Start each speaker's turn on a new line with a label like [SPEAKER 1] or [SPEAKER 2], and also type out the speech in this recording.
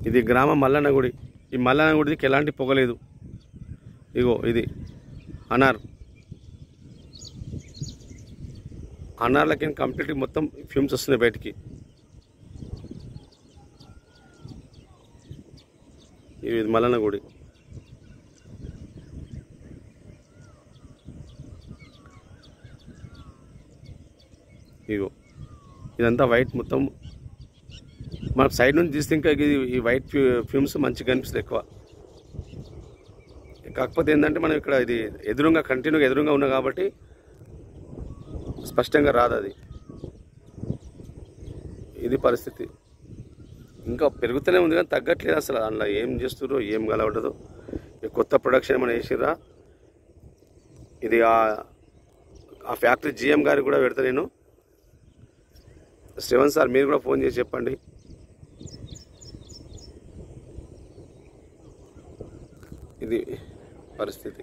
[SPEAKER 1] ఇది గ్రామ మల్లన్న గుడి. ఈ మల్లన్న గుడికి ఎలాంటి పొగలేదు. ఇగో ఇది అనార్లకి కంప్లీట్ మొత్తం ఫ్యూమ్స్ వస్తున్నాయి బయటికి. ఇది మల్లన్న గుడి. ఇగో ఇదంతా వైట్ మొత్తం. మన సైడ్ నుంచి తీస్తే ఇంకా ఈ వైట్ ఫ్యూమ్స్ మంచిగా కనిపిస్తుంది ఎక్కువ. కాకపోతే ఏంటంటే మనం ఇక్కడ ఇది కంటిన్యూగా ఎదురుగా ఉన్నా కాబట్టి స్పష్టంగా రాదు అది. ఇది పరిస్థితి. ఇంకా పెరుగుతూనే ఉంది కానీ తగ్గట్లేదు అసలు. అందులో ఏం చేస్తుర్రో ఏం కలవడదు. కొత్త ప్రొడక్షన్ ఏమైనా వేసిర్రా. ఇది ఆ ఫ్యాక్టరీ జిఎం గారికి కూడా పెడతా నేను. శ్రవణ్ సార్ మీరు కూడా ఫోన్ చేసి చెప్పండి. ఇది పరిస్థితి.